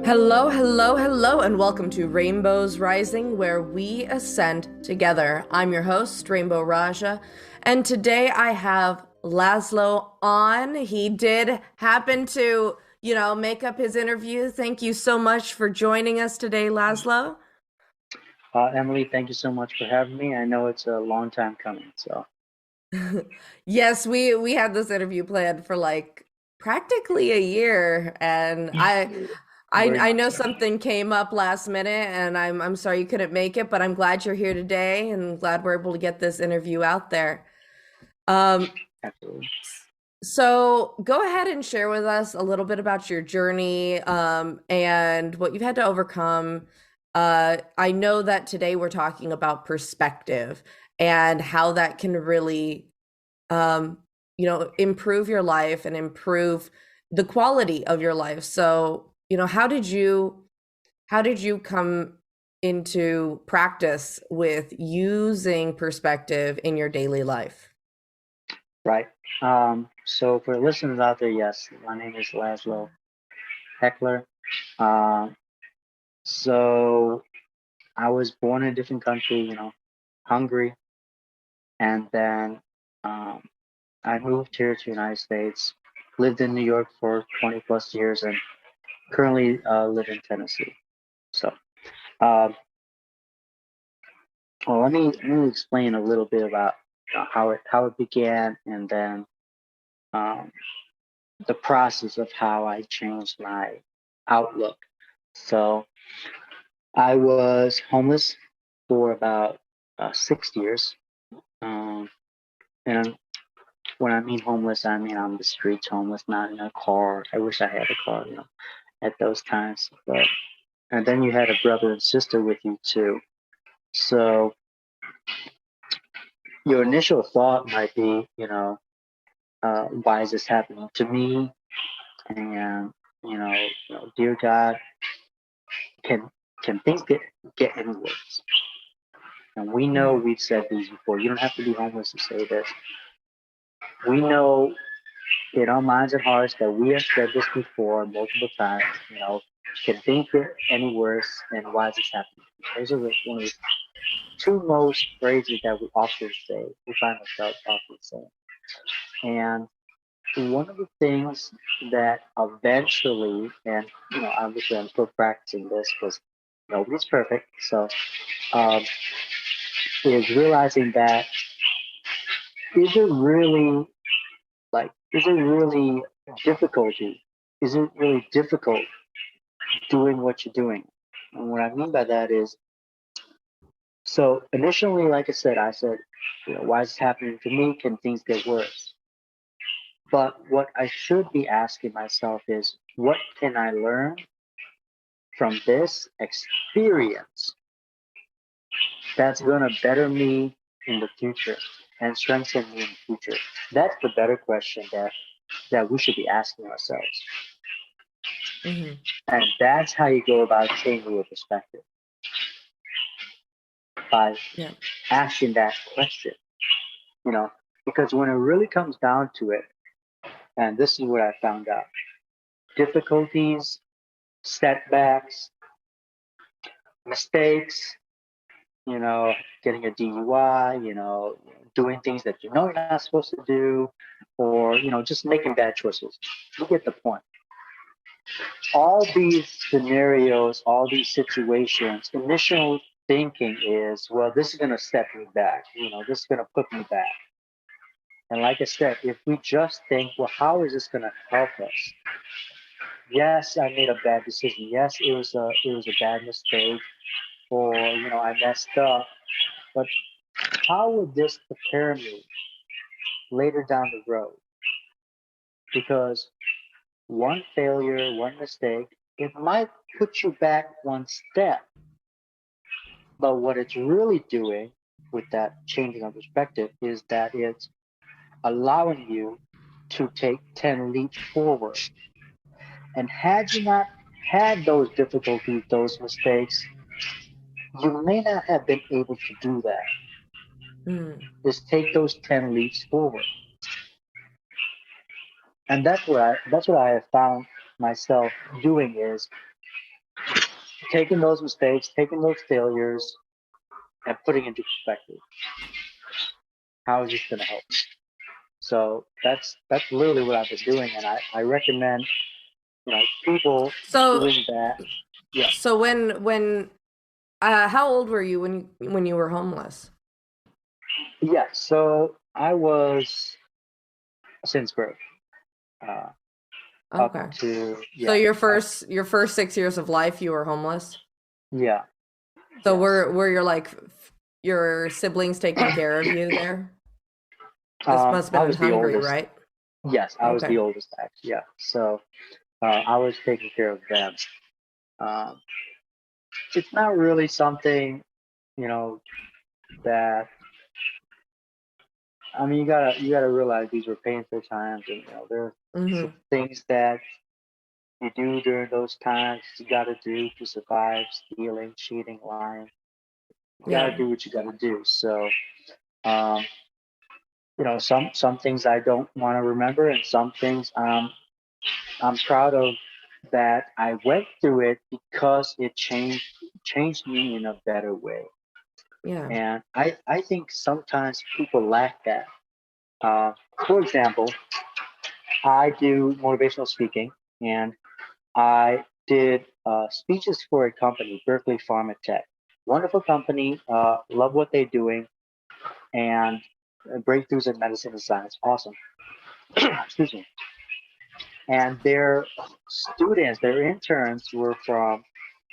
Hello, hello, hello, and welcome to Rainbows Rising, where we ascend together. I'm your host, Rainbow Raaja, and today I have Laszlo on. He did happen to, make up his interview. Thank you so much for joining us today, Laszlo. Emily, thank you so much for having me. I know it's a long time coming, so Yes, we had this interview planned for like practically a year, and I I very I much know so. something came up last minute, and I'm sorry you couldn't make it, but I'm glad you're here today, and glad we're able to get this interview out there. Um, Absolutely. so go ahead and share with us a little bit about your journey, and what you've had to overcome. I know that today we're talking about perspective and how that can really um, improve your life and improve the quality of your life. So, how did you come into practice with using perspective in your daily life? Right. So for listeners out there, yes, my name is Laszlo Heckler. Um, so I was born in a different country, Hungary, and then um, I moved here to the United States, lived in New York for 20 plus years, and currently live in Tennessee. So, um, well, let me explain a little bit about how it began, and then um, the process of how I changed my outlook. So I was homeless for about 6 years, um, and when I mean homeless, I mean on the streets homeless, not in a car. I wish I had a car, at those times. But and then you had a brother and sister with you too. So your initial thought might be, why is this happening to me? And dear God, can can things get any worse? And we know Mhm. we've said these before. You don't have to be homeless to say this. We know in our minds and hearts that we have said this before multiple times. Can things get any worse? And why is this happening? Those are one of the two most phrases that we often say. We find ourselves often saying. And one of the things that eventually, and obviously I'm still practicing this because nobody's perfect. So um, is realizing that is it really is it really difficulty? Is it really difficult doing what you're doing? And what I mean by that is, so initially, like I said, why is this happening to me? Can things get worse? But what I should be asking myself is, what can I learn from this experience that's going to better me in the future and strengthen me in the future? That's the better question that we should be asking ourselves. Mhm. And that's how you go about changing your perspective, by Yeah. asking that question, you know, because when it really comes down to it, and this is what I found out, difficulties, setbacks, mistakes, getting a DUI, doing things that you're not supposed to do, or, just making bad choices. You get the point. All these scenarios, all these situations, initial thinking is, well, this is going to set me back. This is going to put me back. And like I said, if we just think, well, how is this going to help us? Yes, I made a bad decision. Yes, it was a bad mistake, or I messed up. But how would this prepare me later down the road? Because one failure, one mistake, it might put you back one step. But what it's really doing with that changing of perspective is that it's allowing you to take 10 leaps forward. And had you not had those difficulties, those mistakes, you may not have been able to do that. Mhm. Just take those 10 leaps forward. And that's what I have found myself doing is taking those mistakes, taking those failures, and putting into perspective. How is this going to help me? So that's literally what I've been doing, and I recommend people So doing that. Yeah, so when how old were you when you were homeless? yeah. So I was since birth, uh, up Okay. to So yeah, your first 6 years of life you were homeless? yeah, So yes. were your like your siblings taking care of you there? This must have I been in was the Hungary, oldest. right? Yes, I was Okay. the oldest actually. Yeah, so I was taking care of them. Um, it's not really something you know that I mean, you gotta realize these were painful times, and there are some Mm-hmm. things that you do during those times. You gotta do to survive: stealing, cheating, lying. You gotta Yeah. do what you gotta do. So, um, some things I don't want to remember, and some things I'm proud of that I went through it because it changed me in a better way. Yeah. And I think sometimes people lack that. Uh, for example, I do motivational speaking, and I did speeches for a company, Berkeley Pharma Tech. Wonderful company, love what they're doing, and breakthroughs in medicine and science. Awesome. Excuse me. And their students, their interns were from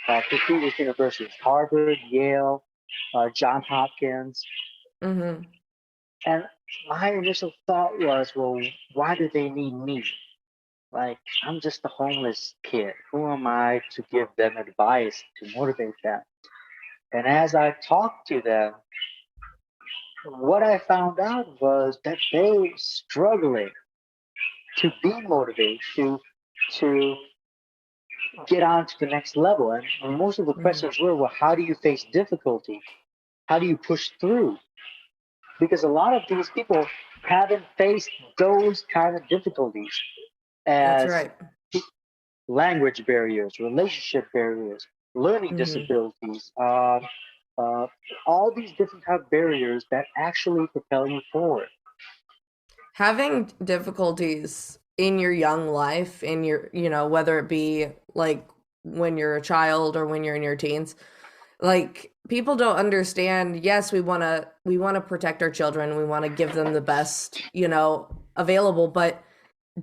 prestigious universities, Harvard, Yale, John Hopkins. Mm-hmm. And my initial thought was, well, why do they need me? Like, I'm just a homeless kid. Who am I to give them advice to motivate them? And as I talked to them, what I found out was that they were struggling to be motivated, to get on to the next level. And most of the Mm-hmm. questions were, well, how do you face difficulty? How do you push through? Because a lot of these people haven't faced those kind of difficulties That's as right. language barriers, relationship barriers, learning Mm-hmm. disabilities, uh, all these different type of barriers that actually propel you forward. Having difficulties in your young life, in your, whether it be like when you're a child or when you're in your teens, like people don't understand. Yes, we want to protect our children. We want to give them the best, available, but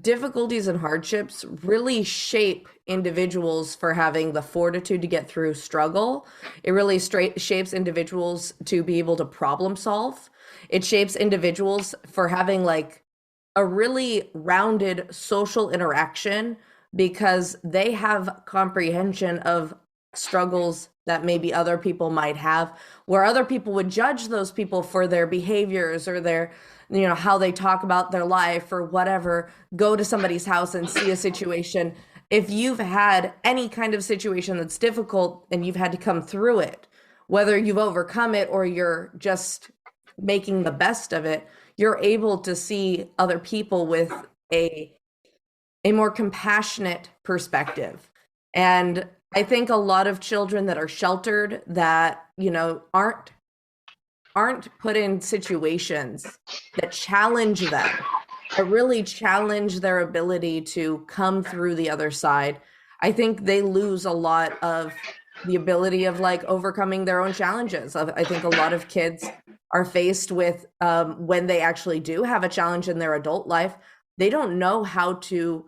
difficulties and hardships really shape individuals for having the fortitude to get through struggle. It really shapes individuals to be able to problem solve. It shapes individuals for having like a really rounded social interaction because they have comprehension of struggles that maybe other people might have, where other people would judge those people for their behaviors or their, how they talk about their life or whatever. Go to somebody's house and see a situation. If you've had any kind of situation that's difficult and you've had to come through it, whether you've overcome it or you're just making the best of it, you're able to see other people with a a more compassionate perspective. And I think a lot of children that are sheltered that, aren't put in situations that challenge them, that really challenge their ability to come through the other side. I think they lose a lot of the ability of like overcoming their own challenges. I think a lot of kids are faced with when they actually do have a challenge in their adult life, they don't know how to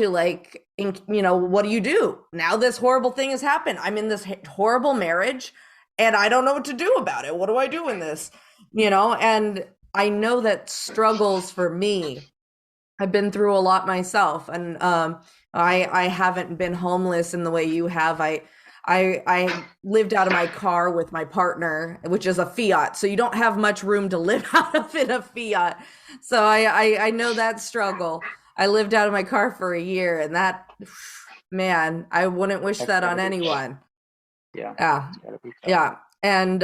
like what do you do now? This horrible thing has happened. I'm in this horrible marriage and I don't know what to do about it. What do I do in this? And I know that struggles for me, I've been through a lot myself, and I haven't been homeless in the way you have. I lived out of my car with my partner, which is a Fiat, so you don't have much room to live out of in a Fiat. So I know that struggle. I lived out of my car for a year, and that, man, I wouldn't wish That's that on gotta be tough. anyone. Yeah, Yeah, it's gotta be tough. yeah, and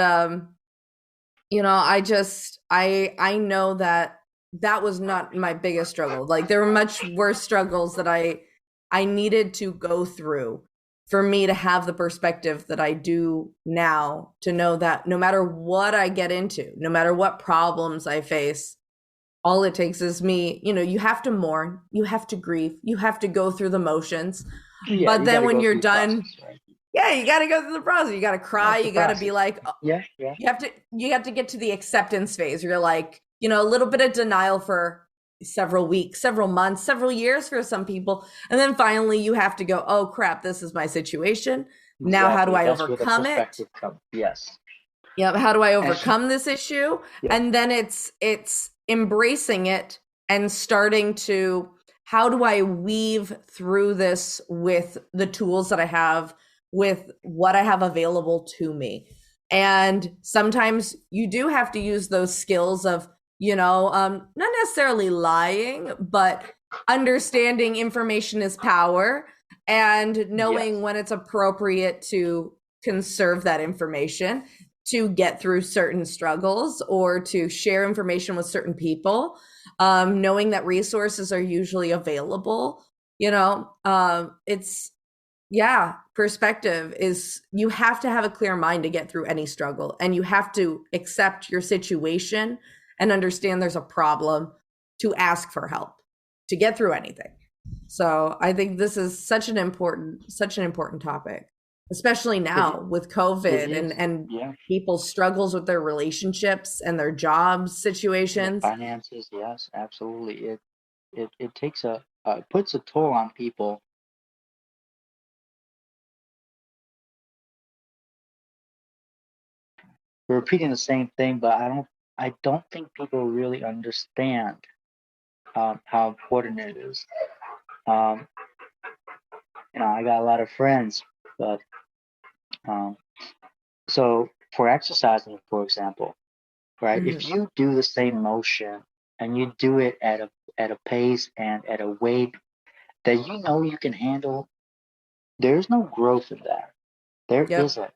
I know that that was not my biggest struggle. Like there were much worse struggles that I needed to go through for me to have the perspective that I do now, to know that no matter what I get into, no matter what problems I face, all it takes is me, you have to mourn, you have to grieve, you have to go through the motions. Yeah, But you got then to when go you're through the process, done, right? yeah, you got to go through the process. You got to cry, That's the you got to be process. like, Yeah, yeah. you have to get to the acceptance phase where you're like, a little bit of denial for several weeks, several months, several years for some people. And then finally you have to go, oh crap, this is my situation. Now, how do Exactly. I That's where the overcome it? perspective comes. Yes. Yep. How do I And overcome this issue? yep. And then it's embracing it and starting to, how do I weave through this with the tools that I have, with what I have available to me? And sometimes you do have to use those skills of, not necessarily lying, but understanding information is power and knowing Yes. when it's appropriate to conserve that information, to get through certain struggles or to share information with certain people, knowing that resources are usually available. It's, yeah, perspective is, you have to have a clear mind to get through any struggle, and you have to accept your situation and understand there's a problem to ask for help to get through anything. So I think this is such an important topic, especially It now with it COVID and is. and Yeah. people's struggles with their relationships and their jobs The situations. finances. Yes, absolutely. It takes puts a toll on people. We're repeating the same thing, but I don't think people really understand how important it is. Um, I got a lot of friends, but um, so for exercising, for example, right? If Mhm. you do the same motion and you do it at a pace and at a weight that you can handle, there's no growth in that. There Yep. isn't.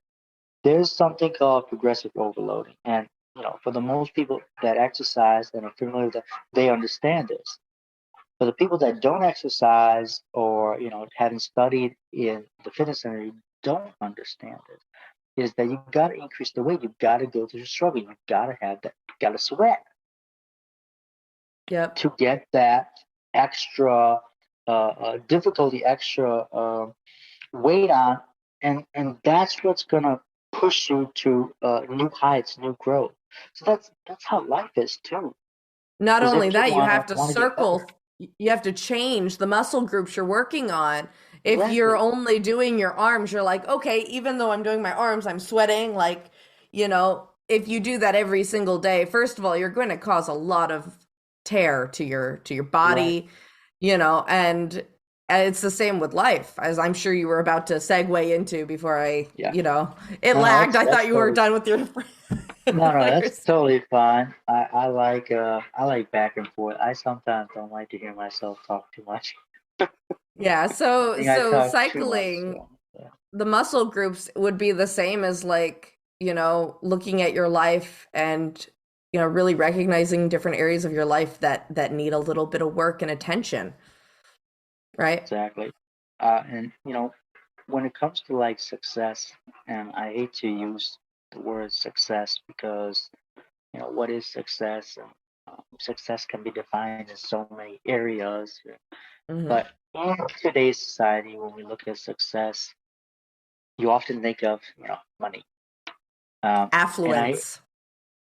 There's something called progressive overloading, and for the most people that exercise and are familiar with that, they understand this. For the people that don't exercise or haven't studied in the fitness center, you don't understand it. Is that you got to increase the weight? You got to go through the struggle. You got to have that. You got to sweat Yep. to get that extra difficulty, extra weight on, and that's what's gonna push you to new heights, new growth. So that's how life is too. Not Is only if you that, you wanna have to wanna get better. you have to change the muscle groups you're working on. If you're Exactly. only doing your arms, you're like, okay, even though I'm doing my arms, I'm sweating. Like, if you do that every single day, first of all, you're going to cause a lot of tear to your Right. body, and it's the same with life, as I'm sure you were about to segue into before Yeah. it No, lagged. I that's thought you were totally. done with your No, that's totally fine. I like back and forth. I sometimes don't like to hear myself talk too much. Yeah, I so think I so talk too much. cycling, So yeah. the muscle groups would be the same as, like, looking at your life and really recognizing different areas of your life that need a little bit of work and attention, right? Exactly. And when it comes to like success, and I hate to use the word success because what is success, and success can be defined in so many areas. Hmm. But in today's society, when we look at success, you often think of money, and I Affluence.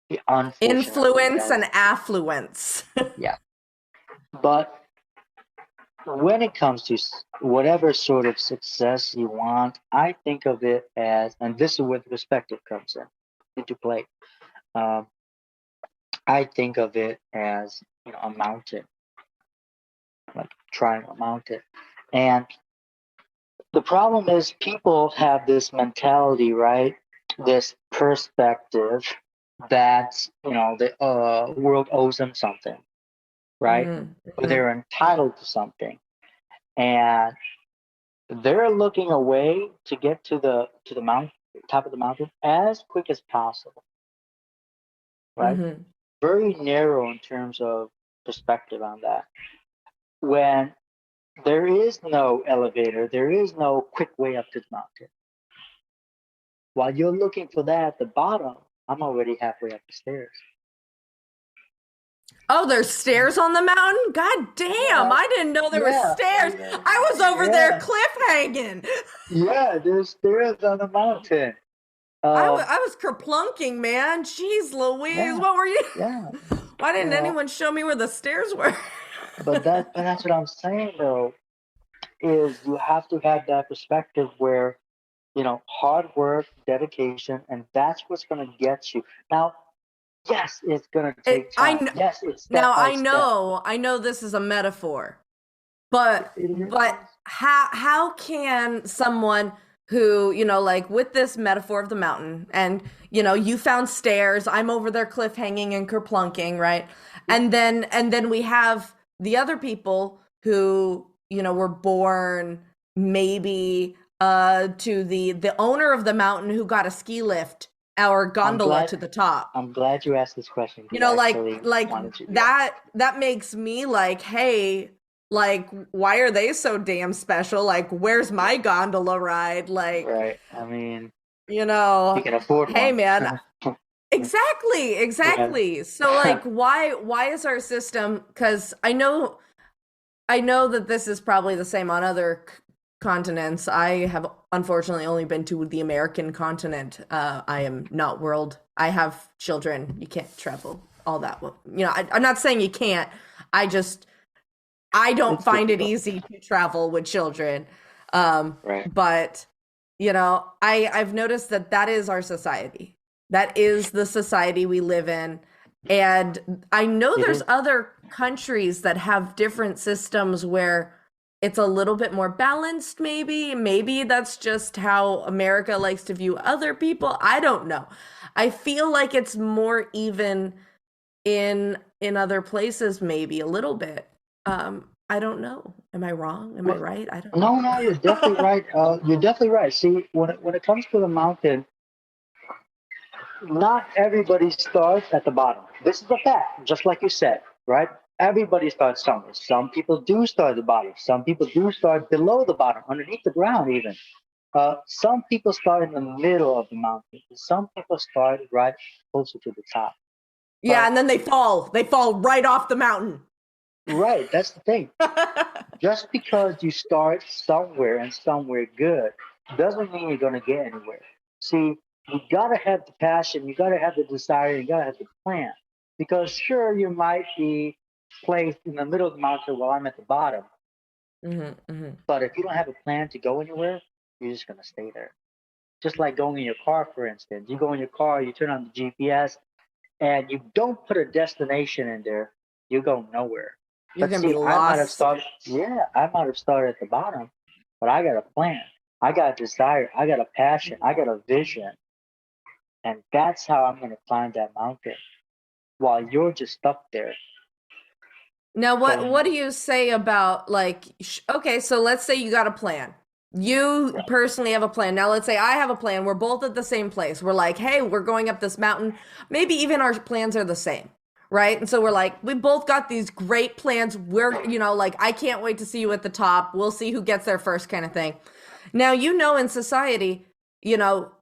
unfortunately Influence that's and affluence. yeah. But when it comes to whatever sort of success you want, I think of it as, and this is where the perspective comes into play. Um, I think of it as a mountain, like trying a mountain, and the problem is people have this mentality, right? This perspective that the world owes them something, right? Or Mm-hmm. they're entitled to something, and they're looking away to get to the mountain, top of the mountain, as quick as possible, right? Mm-hmm. Very narrow in terms of perspective on that. When There is no elevator. There is no quick way up to the mountain. While you're looking for that at the bottom, I'm already halfway up the stairs. Oh, there's stairs on the mountain? God damn, Yeah, I didn't know there were yeah, stairs. yeah, I was over there yeah, cliff hanging. yeah. There's stairs on the mountain. I was kerplunking, man. Jeez Louise, Yeah, what were you? yeah. Why You didn't know, anyone show me where the stairs were? but that's what I'm saying though. Is you have to have that perspective where hard work, dedication, and that's what's gonna get you. Now, yes, it's gonna It, take I time. kn- Yes, it's Now step by step. I know this is a metaphor, It but is. how can someone who, like with this metaphor of the mountain, and you found stairs, I'm over there cliff hanging and kerplunking, right? And then we have the other people who, were born maybe to the owner of the mountain who got a ski lift or I'm gondola glad. to the top. I'm glad you asked this question because I actually Like wanted to. Yeah. that makes me like, hey, like why are they so damn special? Like where's my gondola ride? Like, Right. I mean, you you know, can afford hey one. man, exactly, Yeah. exactly. So like why is our system, because I know that this is probably the same on other continents. I have unfortunately only been to the American continent. I am not world. I have children. You can't travel all that. I'm not saying you can't. I just I don't It's find it difficult. easy to travel with children. Right. But I've noticed that that is our society. That is the society we live in. And I know It there's is. other countries that have different systems where it's a little bit more balanced, maybe. Maybe that's just how America likes to view other people. I don't know. I feel like it's more even in other places, maybe a little bit. I don't know. Am I wrong? Am I Well, right? I don't no, no, you're definitely know. right. You're definitely right. See, when it comes to the mountain, not everybody starts at the bottom. This is a fact, just like you said, right? Everybody starts somewhere. Some people do start at the bottom. Some people do start below the bottom, underneath the ground, even. Some people start in the middle of the mountain. Some people start right closer to the top. Yeah, But and then they fall. They fall right off the mountain. right, that's the thing. Just because you start somewhere and somewhere good doesn't mean you're going to get anywhere. See, you got to have the passion, you got to have the desire, you got to have the plan. Because sure, you might be placed in the middle of the mountain while I'm at the bottom. Hmm, hmm. But if you don't have a plan to go anywhere, you're just going to stay there. Just like going in your car, for instance. You go in your car, you turn on the GPS, and you don't put a destination in there, you go nowhere. You're But gonna be see, I might have lost. started, yeah, I might have started at the bottom, but I got a plan. I got a desire. I got a passion. I got a vision. And that's how I'm going to climb that mountain while you're just stuck there Now, going what do nowhere. you say about like, okay, so let's say you got a plan. You Right. personally have a plan. Now, let's say I have a plan. We're both at the same place. We're like, hey, we're going up this mountain. Maybe even our plans are the same, right? And so we're like, we both got these great plans. We're, like, I can't wait to see you at the top. We'll see who gets there first, kind of thing. Now, in society,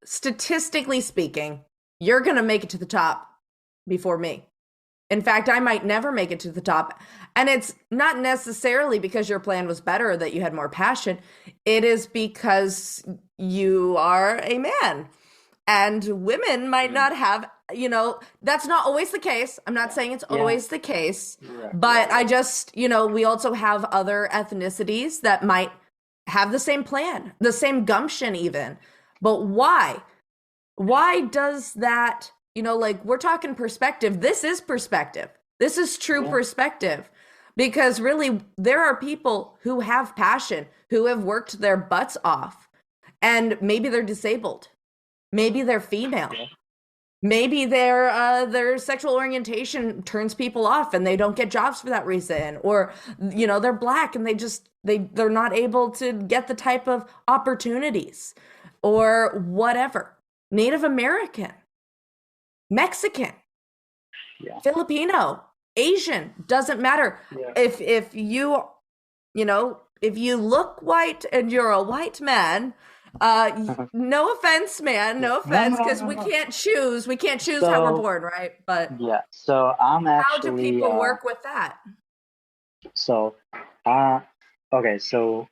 statistically speaking, you're going to make it to the top before me. In fact, I might never make it to the top. And it's not necessarily because your plan was better or that you had more passion. It is because you are a man. And women might Mm. not have, that's not always the case. I'm not Yeah. saying it's Yeah. always the case, Right. but I just, we also have other ethnicities that might have the same plan, the same gumption, even. But why? Why does that, like we're talking perspective. This is perspective. This is true Yeah. perspective. Because really, there are people who have passion, who have worked their butts off, and maybe they're disabled. Maybe they're female. Yeah. Maybe their sexual orientation turns people off and they don't get jobs for that reason. Or, they're black and they're not able to get the type of opportunities or whatever. Native American, Mexican, Yeah. Filipino, Asian, doesn't matter. Yeah. If you if you look white and you're a white man, no offense, man, Yeah. no No, no, offense, no, because no, we no. can't choose. We can't choose how we're So born, right? But yeah, so I'm how do actually people work with that? so uh okay, so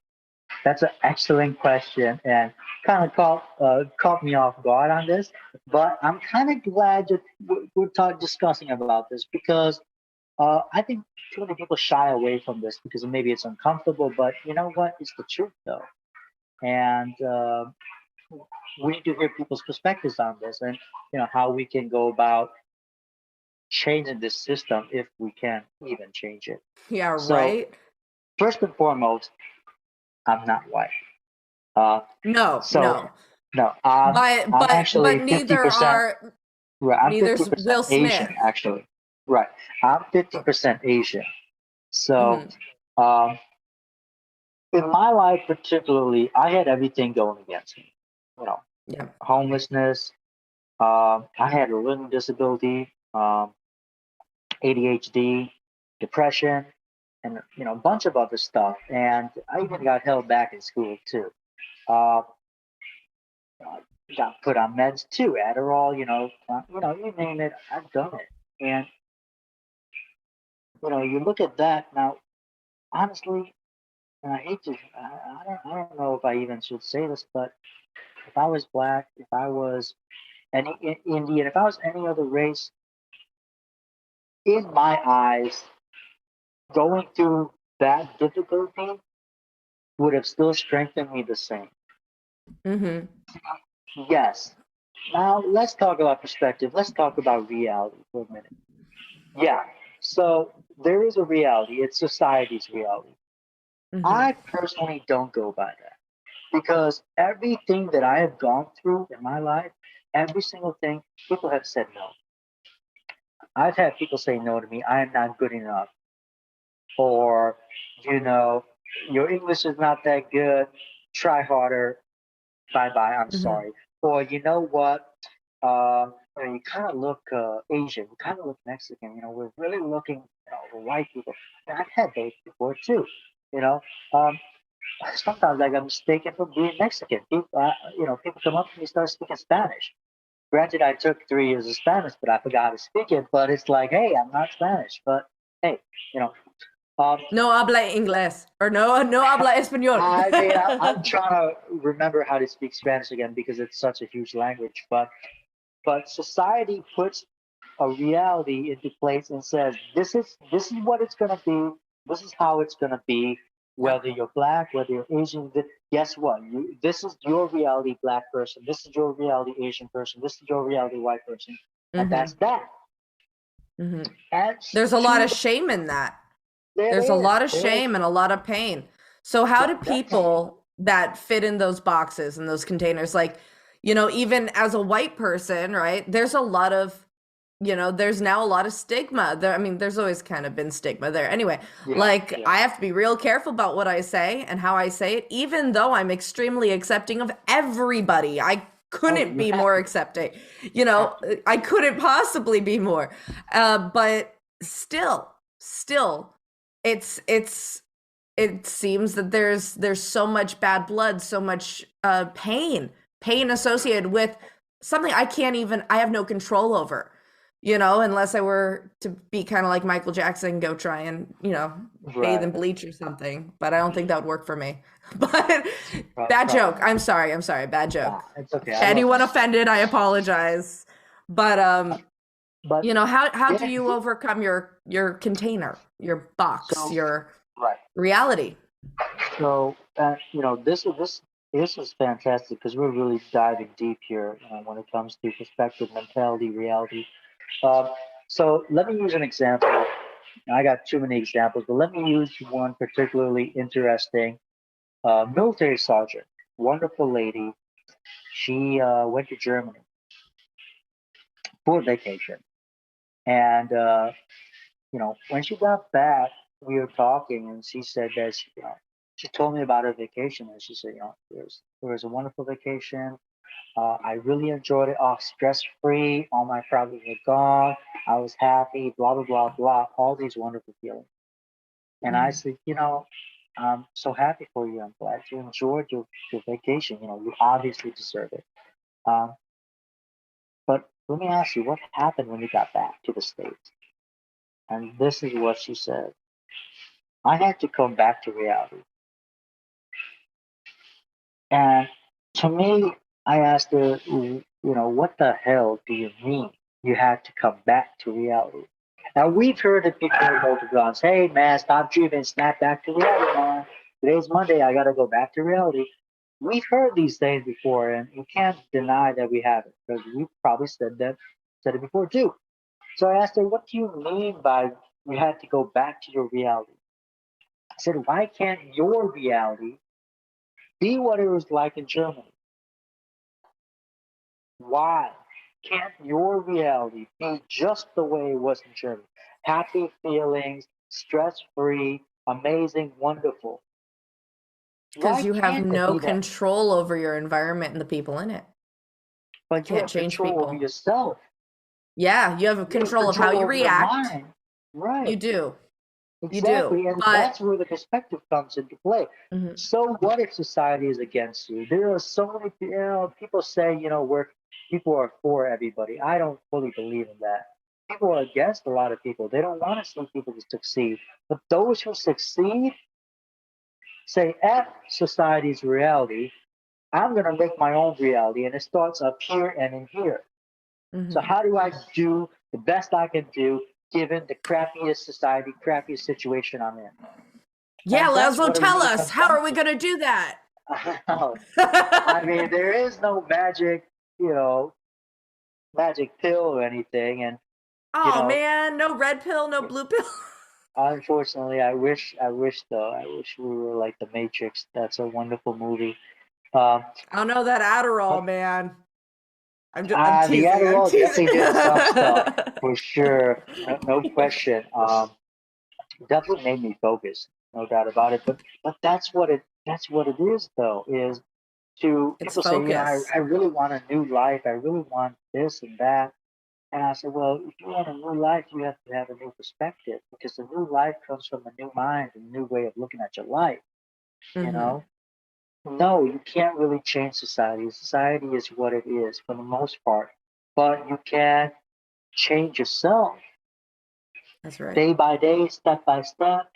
that's an excellent question and kind of caught me off guard on this. But I'm kind of glad that we're discussing about this because I think too many people shy away from this because maybe it's uncomfortable. But you know what? It's the truth though, and we need to hear people's perspectives on this and how we can go about changing this system if we can even change it. Yeah, So right? first and foremost, I'm not white. Uh, No, so no. no, But I'm but actually but fifty neither percent. are Right, I'm neither's 50% Will Asian Smith. actually. Right, I'm 50% Asian. So, Hmm. um, in my life particularly, I had everything going against me. You know, Yeah. homelessness. I had a learning disability, ADHD, depression, and a bunch of other stuff. And I even got held back in school too. Uh, got put on meds too, Adderall. You name it, I've done it. And you look at that now. Honestly, and I hate to. I don't know if I even should say this, but if I was black, if I was any Indian, if I was any other race, in my eyes, going through that difficulty would have still strengthened me the same. Hmm. Yes. Now let's talk about perspective. Let's talk about reality for a minute. Yeah. So there is a reality. It's society's reality. Hmm. I personally don't go by that because everything that I have gone through in my life, every single thing, people have said no. I've had people say no to me. I am not good enough, or you know, your English is not that good. Try harder. Bye bye. I'm Hmm. sorry. Or you know what? You kind of look Asian. You kind of look Mexican. We're really looking, the white people. And I've had those before too. You know, um, sometimes I got mistaken for being Mexican. People come up to me, start speaking Spanish. Granted, I took 3 years of Spanish, but I forgot how to speak it. But it's like, hey, I'm not Spanish. But hey, you know, um, No habla inglés or no habla español. I mean, I'm trying to remember how to speak Spanish again because it's such a huge language. But society puts a reality into place and says this is what it's going to be. This is how it's going to be. Yeah. Whether you're black, whether you're Asian, guess what? This is your reality, black person. This is your reality, Asian person. This is your reality, white person, and that's Hmm. that. Hmm. And There's a lot to of shame in that. There's a there is lot of there is shame and a lot of pain. So how do that's people that fit in those boxes and those containers, like, even as a white person, right? There's a lot of, there's now a lot of stigma there. I mean, there's always kind of been stigma there. Anyway, yeah like yeah I have to be real careful about what I say and how I say it, even though I'm extremely accepting of everybody. I oh couldn't you be have more to accepting. have to I couldn't possibly be more. But still, it's it seems that there's so much bad blood, so much pain associated with something I have no control over, unless I were to be kind of like Michael Jackson, go try and, bathe in right bleach or something. But I don't think that would work for me. But bad joke. probably I'm sorry. I'm sorry. Bad joke. nah, it's okay. I love Anyone that. offended, I apologize. But But how do yeah, you overcome your container, your box, so your right. reality? So, this is fantastic because we're really diving deep here when it comes to perspective, mentality, reality. Um, so let me use an example. I got too many examples, but let me use one particularly interesting. Military sergeant, wonderful lady. She went to Germany for vacation, and when she got back, we were talking, and she said that she told me about her vacation, and she said, it was a wonderful vacation. I really enjoyed it. Off stress free. All my problems were gone. I was happy. Blah blah blah blah. All these wonderful feelings. And I Mhm. said, I'm so happy for you. I'm glad you enjoyed your vacation. You obviously deserve it. Um, but let me ask you, what happened when you got back to the States? And this is what she said. I had to come back to reality. And to me, I asked her, what the hell do you mean you had to come back to reality? Now, we've heard it before multiple times. Hey, man, stop dreaming, snap back to reality, man. Today's Monday, I got to go back to reality. We've heard these things before, and you can't deny that we haven't, because we've probably said it before too. So I asked her, what do you mean by you had to go back to your reality? I said, why can't your reality be what it was like in Germany? Why can't your reality be just the way it was in Germany? Happy feelings, stress free, amazing, wonderful. Because Why you have can't it no be that? control over your environment and the people in it. But you Can't have change control over people. yourself. Yeah, you have You have control of how control you over your react. mind. You Right. do. You do. Exactly. And But that's where the perspective comes into play. mhm. So what if society is against you? There are so many, people say, people are for everybody. I don't fully believe in that. People are against a lot of people. They don't want to see people to succeed. But those who succeed say, F society's reality. I'm going to make my own reality. And it starts up here and in here. So Mhm. how do I do the best I can do given the crappiest society, crappiest situation I'm in? Yeah, And that's Laszlo, what it tell really us, comes how down are we to. going to do that? I mean, there is no magic, you know, magic pill or anything. And, you Oh know, man, no red pill, no blue pill. unfortunately, I wish though, I wish we were like The Matrix. That's a wonderful movie. Um, I don't know that Adderall, but man. I'm the teasing. I'm Adderall teasing. definitely did some stuff for sure. No, no question. Definitely made me focus, no doubt about it. But that's what it is though, is to It's people say, focus. I really want a new life, I really want this and that. And I said, well, if you want a new life, you have to have a new perspective, because the new life comes from a new mind, a new way of looking at your life, you Hmm. know? No, you can't really change society. Society is what it is for the most part. But you can change yourself That's right. day by day, step by step.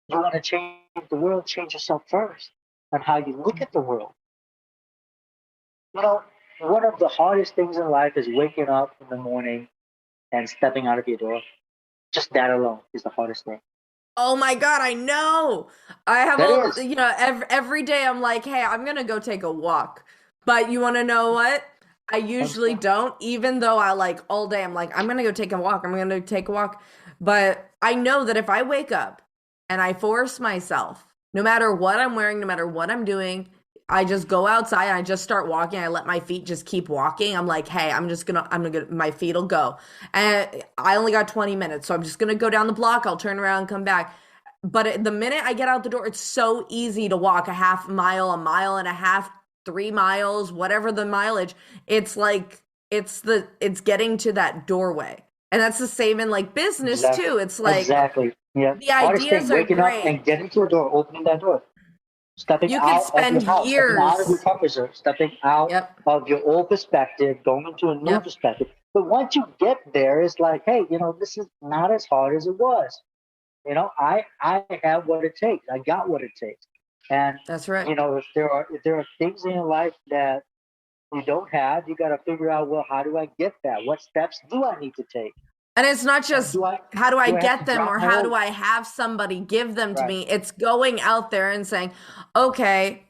You want to change the world, change yourself first, and how you look at the world. You know, one of the hardest things in life is waking up in the morning and stepping out of your door. Just that alone is the hardest thing. Oh my God, I know. I have That all, is. every day I'm like, hey, I'm gonna go take a walk. But you want to know what? I I'm usually sorry. don't, even though I like all day, I'm like, I'm gonna go take a walk. I'm gonna take a walk. But I know that if I wake up and I force myself, no matter what I'm wearing, no matter what I'm doing, I just go outside and I just start walking. I let my feet just keep walking. I'm like, hey, my feet will go. And I only got 20 minutes, so I'm just gonna go down the block. I'll turn around and come back. But the minute I get out the door, it's so easy to walk a half mile, a mile and a half, 3 miles, whatever the mileage. It's like it's getting to that doorway. And that's the same in like business Exactly. too. It's like Exactly. Yeah. the Hardest thing, ideas are waking up and great. getting to a door, opening that door, stepping You could out of your spend house, stepping out of your years. comfort zone, stepping out Yep. of your old perspective, going into a new Yep. perspective. But once you get there, it's like, hey, this is not as hard as it was. I have what it takes. I got what it takes. And That's right. if there are things in your life that you don't have, you got to figure out, well, how do I get that? What steps do I need to take? And it's not And just do I how do I do I have to get them drop or my how do old I have somebody give them to right? me? It's going out there and saying, okay,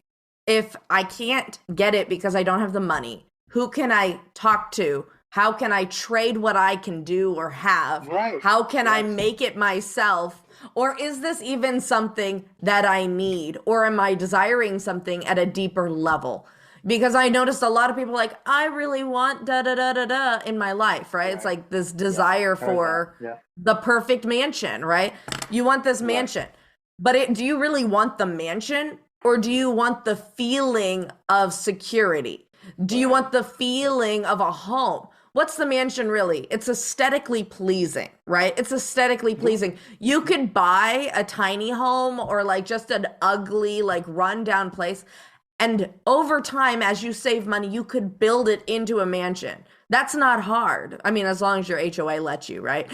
if I can't get it because I don't have the money, who can I talk to? How can I trade what I can do or have? Right. How can I Yes. make it myself? Or is this even something that I need? Or am I desiring something at a deeper level? Because I noticed a lot of people like, I really want da da da da da in my life, right? It's Right. like this Yeah. desire Heard that. for Yeah. the perfect mansion, right? You want this Right. mansion, but do you really want the mansion or do you want the feeling of security? Do you Right. want the feeling of a home? what's the mansion really? It's aesthetically pleasing, right? It's aesthetically Yeah. pleasing. You could buy a tiny home or like just an ugly, like rundown place. And over time, as you save money, you could build it into a mansion. That's not hard. I mean, as long as your HOA lets you, right?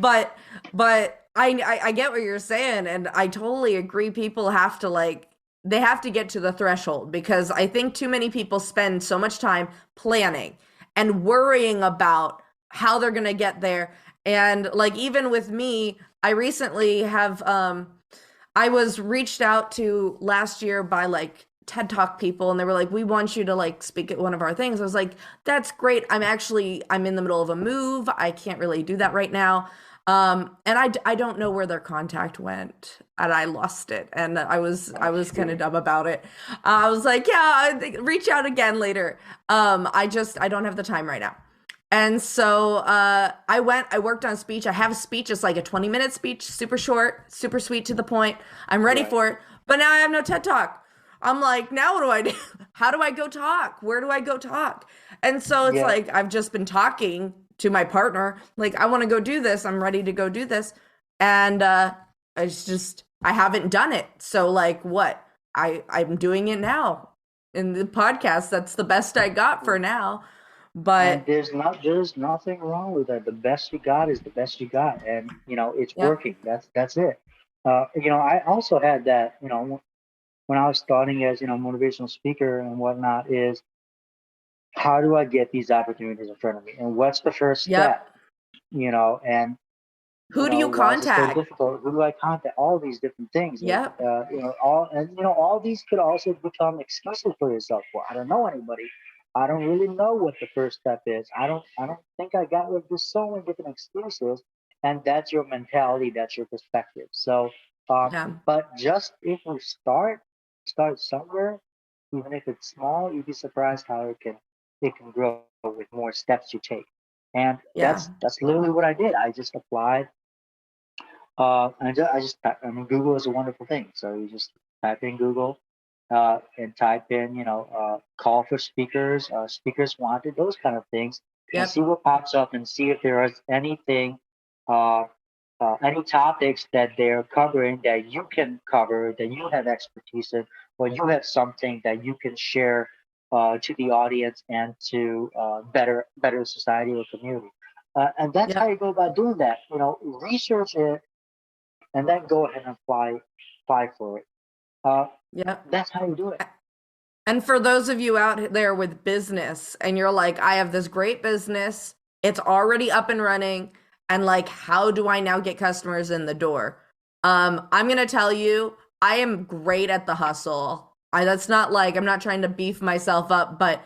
But but I get what you're saying, and I totally agree. People have to like they have to get to the threshold because I think too many people spend so much time planning and worrying about how they're gonna get there. And like even with me, I recently have I was reached out to last year by like TED Talk people and they were like, "We want you to like speak at one of our things." I was like, "That's great. I'm in the middle of a move. I can't really do that right now." And I don't know where their contact went and I lost it and I Oh, was kind of shoot. dumb about it. I was like, "Yeah, reach out again later." I don't have the time right now. And so I worked on speech. I have a speech. It's like a 20-minute speech, super short, super sweet to the point. I'm ready Right. for it. But now I have no TED Talk. I'm like, now what do I do? How do I go talk? Where do I go talk? And so it's Yeah. like I've just been talking to my partner, like, I want to go do this. I'm ready to go do this. And I haven't done it. So like what? I'm doing it now in the podcast. That's the best I got for now. And But there's nothing wrong with that. The best you got is the best you got, and it's yep. working. That's it. I also had that. When I was starting as motivational speaker and whatnot, is how do I get these opportunities in front of me, and what's the first step? Yep. And Who do you why is it so contact? difficult? Who do I contact? All these different things. Yep. All these could also become excuses for yourself. Well, I don't know anybody. I don't really know what the first step is. I don't think I got it. There's so many different excuses, and that's your mentality. That's your perspective. So, Yeah. but just if we start somewhere, even if it's small, you'd be surprised how it can grow with more steps you take. And Yeah. that's literally what I did. I just applied I mean, Google is a wonderful thing. So you just type in Google and type in, call for speakers, speakers wanted, those kind of things, and Yep. see what pops up and see if there is anything, uh, any topics that they're covering that you can cover, that you have expertise in, or you have something that you can share to the audience and to better society or community. And that's how Yep. you go about doing that. Research it and then go ahead and apply for it. Uh, Yep. that's how you do it. And for those of you out there with business and you're like, I have this great business, it's already up and running, and like, how do I now get customers in the door? I'm gonna tell you, I am great at the hustle. That's not like I'm not trying to beef myself up, but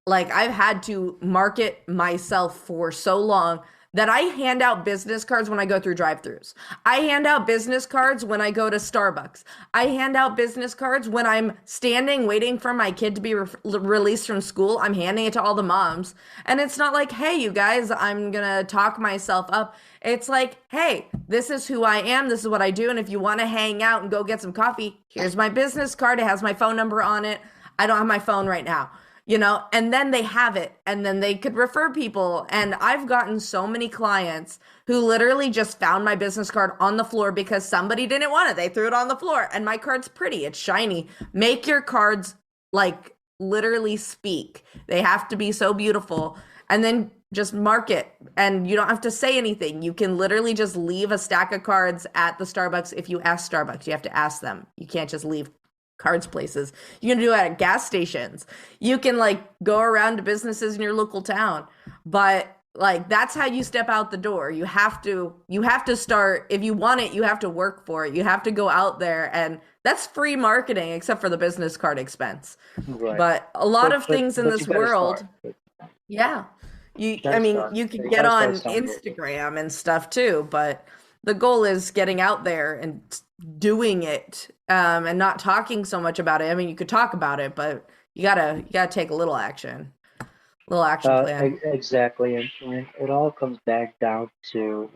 like I've had to market myself for so long that I hand out business cards when I go through drive-throughs. I hand out business cards when I go to Starbucks. I hand out business cards when I'm standing waiting for my kid to be released from school. I'm handing it to all the moms. And it's not like, "Hey, you guys, I'm going to talk myself up." It's like, "Hey, this is who I am. This is what I do. And if you want to hang out and go get some coffee, here's my business card. It has my phone number on it. I don't have my phone right now." And then they have it and then they could refer people. And I've gotten so many clients who literally just found my business card on the floor because somebody didn't want it. They threw it on the floor and my card's pretty, it's shiny. Make your cards like literally speak. They have to be so beautiful. And then just mark it and you don't have to say anything. You can literally just leave a stack of cards at the Starbucks. If you ask Starbucks, you have to ask them. You can't just leave cards places. You can do it at gas stations. You can like go around to businesses in your local town. But like that's how you step out the door. You have to start if you want it, you have to work for it. You have to go out there and that's free marketing except for the business card expense. Right. But a lot But of but things in but you this got to world, start. But yeah. you got I to mean, start. you could You get got to start on somewhere. Instagram and stuff too, but the goal is getting out there and doing it, and not talking so much about it. I mean, you could talk about it, but you gotta take a little action plan. Exactly, and it all comes back down to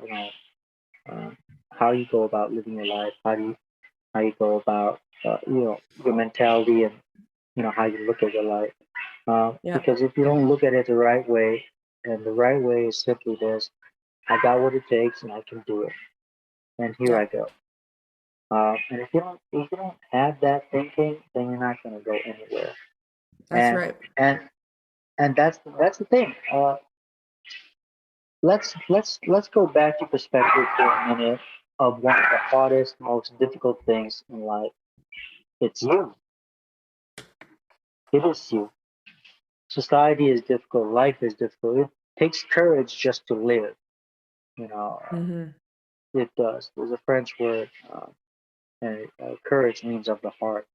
uh, how you go about living your life. How you go about your mentality and how you look at your life. Yeah, Because if you don't look at it the right way, and the right way is simply this: I got what it takes, and I can do it, and here yeah, I go. And if you don't have that thinking, then you're not going to go anywhere. that's And right. and and that's the thing. Let's go back to perspective for a minute of one of the hardest, most difficult things in life. It's you. It is you. Society is difficult. Life is difficult. It takes courage just to live. You know, Mm-hmm. it does. There's a French word, and courage means of the heart.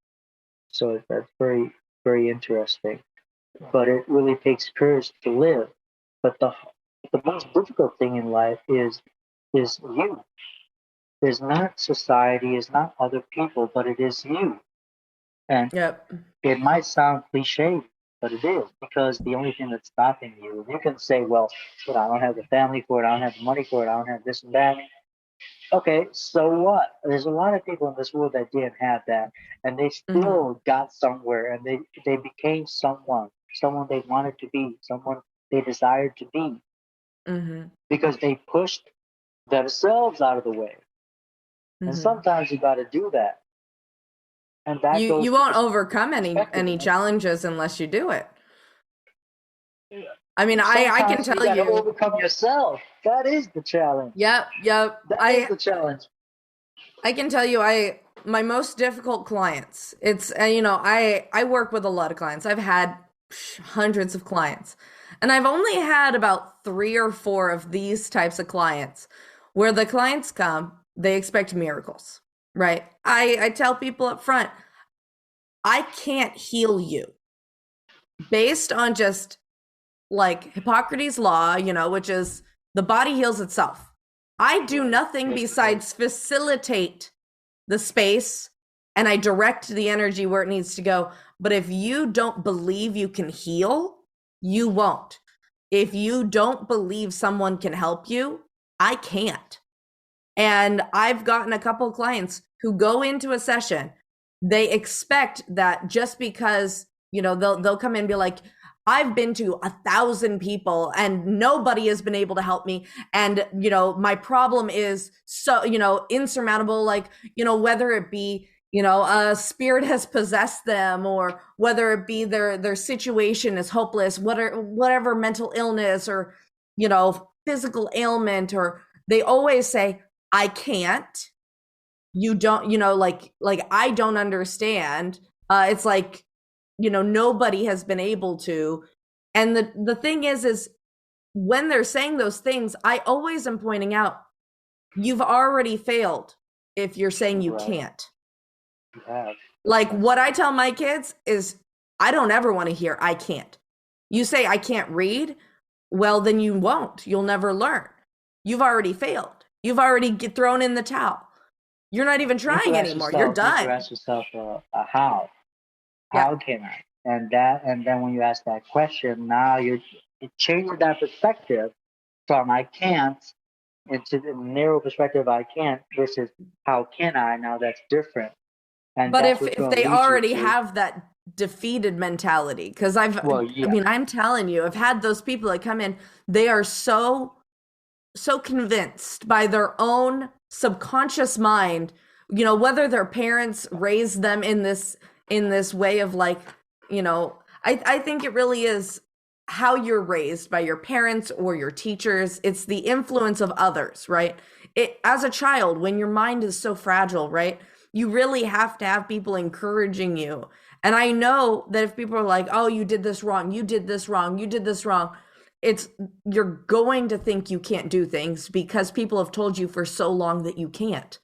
So that's very, very interesting. But it really takes courage to live. But the most difficult thing in life is you. It's not society, it's not other people, but it is you. And Yep. it might sound cliche, but it is because the only thing that's stopping you, you can say, well, but I don't have the family for it, I don't have the money for it, I don't have this and that. Okay, so what? There's a lot of people in this world that didn't have that, and they Mm-hmm. still got somewhere, and they became someone they wanted to be, someone they desired to be, Mm-hmm. because they pushed themselves out of the way. And Mm-hmm. sometimes you got to do that, and that You goes to won't overcome perspective. any challenges unless you do it. I mean, I can Sometimes you tell got to you. overcome yourself. That is the challenge. Yep, yep. That is the challenge. I can tell you, my most difficult clients. It's you know, I work with a lot of clients. I've had hundreds of clients, and I've only had about 3 or 4 of these types of clients where the clients come, they expect miracles, right? I tell people up front, I can't heal you based on just like Hippocrates' law, which is the body heals itself. I do Right. nothing Yes, it does. besides facilitate the space and I direct the energy where it needs to go. But if you don't believe you can heal, you won't. If you don't believe someone can help you, I can't. And I've gotten a couple of clients who go into a session, they expect that just because, they'll come in and be like, I've been to 1,000 people and nobody has been able to help me. And, my problem is so, insurmountable, like, whether it be, a spirit has possessed them or whether it be their situation is hopeless, whatever mental illness or, physical ailment, or they always say, I can't. You don't, like I don't understand. It's like, nobody has been able to. And the thing is when they're saying those things, I always am pointing out, you've already failed if you're saying you Right. can't. You have. Like That's what I tell my kids is, I don't ever want to hear I can't. You say I can't read, well, then you won't. You'll never learn. You've already failed. You've already thrown in the towel. You're not even trying anymore. You're you need to done. ask yourself, how? Yeah. How can I? And then when you ask that question, now you change that perspective from I can't into the narrow perspective I can't versus how can I? Now that's different, and But that's if what's if going to they lead you already to. have that defeated mentality, because Well, I yeah, mean, I'm telling you, I've had those people that come in, they are so convinced by their own subconscious mind, whether their parents raised them in this way of like, I think it really is how you're raised by your parents or your teachers. It's the influence of others, right? It as a child, when your mind is so fragile, right? You really have to have people encouraging you. And I know that if people are like, oh, you did this wrong, you did this wrong, you did this wrong, it's you're going to think you can't do things because people have told you for so long that you can't.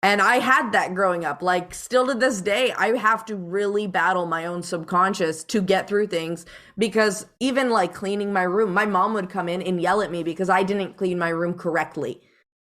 And I had that growing up. Like, still to this day, I have to really battle my own subconscious to get through things because even like cleaning my room, my mom would come in and yell at me because I didn't clean my room correctly.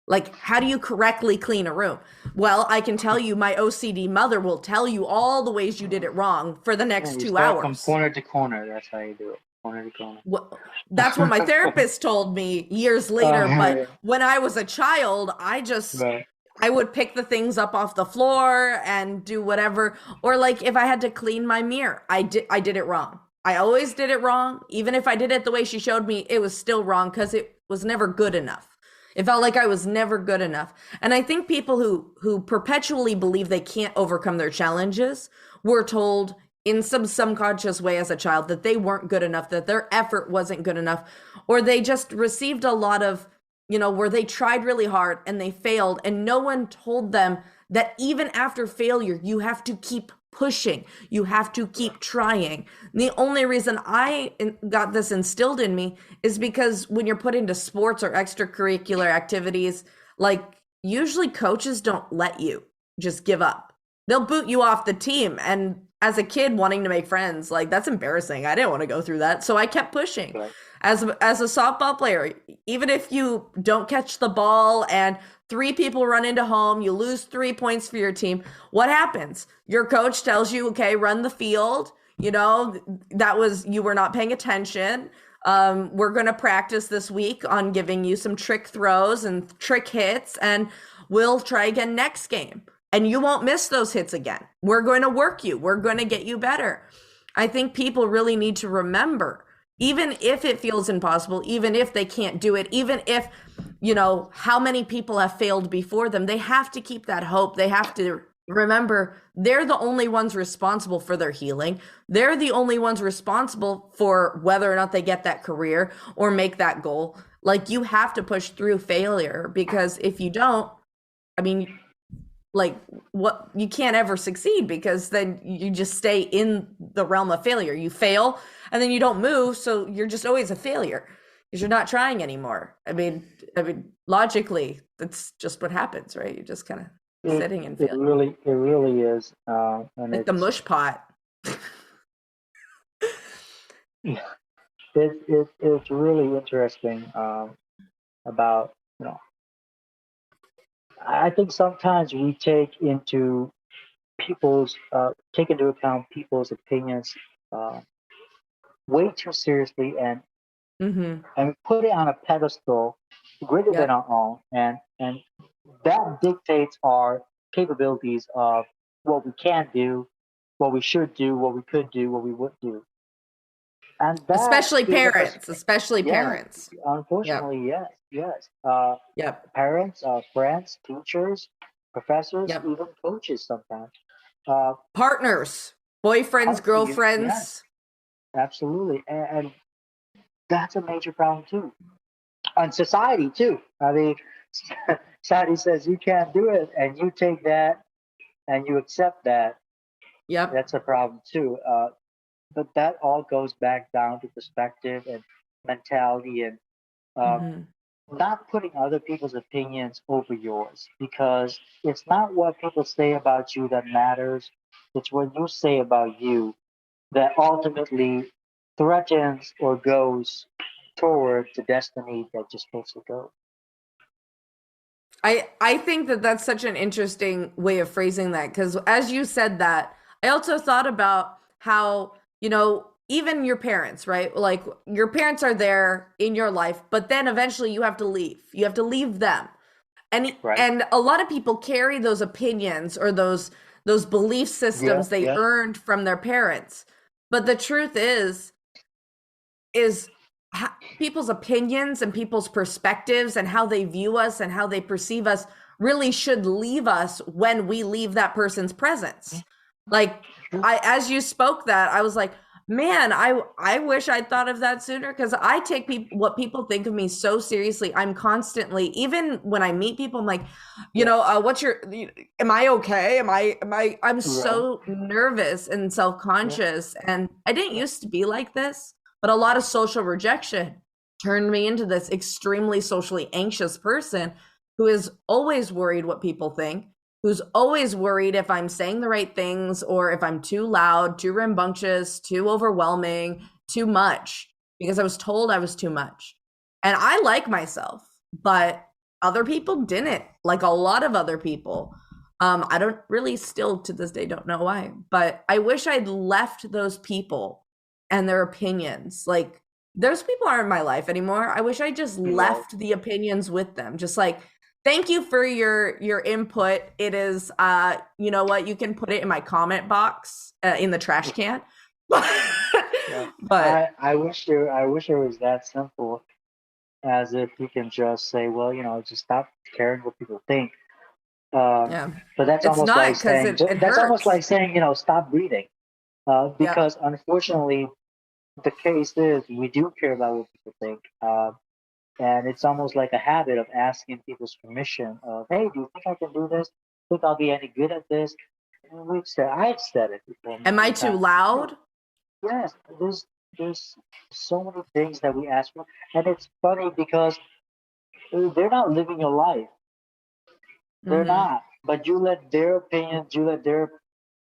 Like, how do you correctly clean a room? Well, I can tell you, my OCD mother will tell you all the ways you did it wrong for the yeah. next You two start from hours. corner to corner. That's how you do it. Corner to corner. Well, that's what my therapist told me years later. But Yeah, when I was a child, right. I would pick the things up off the floor and do whatever. Or like if I had to clean my mirror, I did it wrong. I always did it wrong. Even if I did it the way she showed me, it was still wrong because it was never good enough. It felt like I was never good enough. And I think people who perpetually believe they can't overcome their challenges were told in some subconscious way as a child that they weren't good enough, that their effort wasn't good enough, or they just received a lot of, where they tried really hard and they failed, and no one told them that even after failure, you have to keep pushing. You have to keep trying. The only reason I got this instilled in me is because when you're put into sports or extracurricular activities, like usually coaches don't let you just give up. They'll boot you off the team. And as a kid wanting to make friends, like that's embarrassing. I didn't want to go through that. So I kept pushing. Right. As a softball player, even if you don't catch the ball and three people run into home, you lose 3 points for your team. What happens? Your coach tells you, okay, run the field. You were not paying attention. We're going to practice this week on giving you some trick throws and trick hits, and we'll try again next game. And you won't miss those hits again. We're going to work you. We're going to get you better. I think people really need to remember, even if it feels impossible, even if they can't do it, even if, how many people have failed before them, they have to keep that hope. They have to remember they're the only ones responsible for their healing. They're the only ones responsible for whether or not they get that career or make that goal. Like, you have to push through failure, because if you don't, I mean, like, what, you can't ever succeed, because then you just stay in the realm of failure. You fail and then you don't move, so you're just always a failure because you're not trying anymore. I mean logically that's just what happens, right? You're just kind of sitting and failing. It really is, and Like the mush pot. it's really interesting, about, I think sometimes we take into account people's opinions, uh, way too seriously, Mm-hmm. and put it on a pedestal greater than Yep. our own, and that dictates our capabilities of what we can do, what we should do, what we could do, what we would do, and that Especially gives us parents, especially yeah, parents. Yep. unfortunately, yes, Yep. parents, friends, teachers, professors, Yep. even coaches sometimes. Uh, Partners, boyfriends, yes, girlfriends. absolutely, and that's a major problem too. And society too. I mean, society says you can't do it, and you take that and you accept that. Yep. That's a problem too. But that all goes back down to perspective and mentality, and uh, Mm-hmm. not putting other people's opinions over yours, because it's not what people say about you that matters. It's what you say about you that ultimately threatens or goes toward the destiny that you're supposed to go. I think that that's such an interesting way of phrasing that, because as you said that, I also thought about how, even your parents, right? Like, your parents are there in your life, but then eventually you have to leave. You have to leave them. And Right? and a lot of people carry those opinions or those belief Yeah, systems they yeah. earned from their parents. But the truth is people's opinions and people's perspectives and how they view us and how they perceive us really should leave us when we leave that person's presence. Like, as you spoke that, I was like, man, I wish I'd thought of that sooner, because I take what people think of me so seriously. I'm constantly, even when I meet people, I'm like, Yeah. what's your, am I okay? I'm Right. so nervous and Yeah. self-conscious, and I didn't Yeah. used to be like this, but a lot of social rejection turned me into this extremely socially anxious person who is always worried what people think, who's always worried if I'm saying the right things or if I'm too loud, too rambunctious, too overwhelming, too much, because I was told I was too much. And I like myself, but other people didn't, like a lot of other people. I don't really still to this day don't know why, but I wish I'd left those people and their opinions. Like, those people aren't in my life anymore. I wish I just Right. left the opinions with them. Just like, thank you for your input. It is you know what, you can put it in my comment box, in the trash can. Yeah. But I wish it was that simple, as if you can just say, well, just stop caring what people think. Um, yeah, but that's it's almost not like because saying it that's almost hurts. like saying, stop breathing. Yep. Because unfortunately, the case is we do care about what people think. And it's almost like a habit of asking people's permission of, hey, do you think I can do this? Think I'll be any good at this? And I've said it before Am I multiple too times. loud? Yes, there's so many things that we ask for, and it's funny because they're not living your life. They're Mm-hmm. not. But you let their opinions, you let their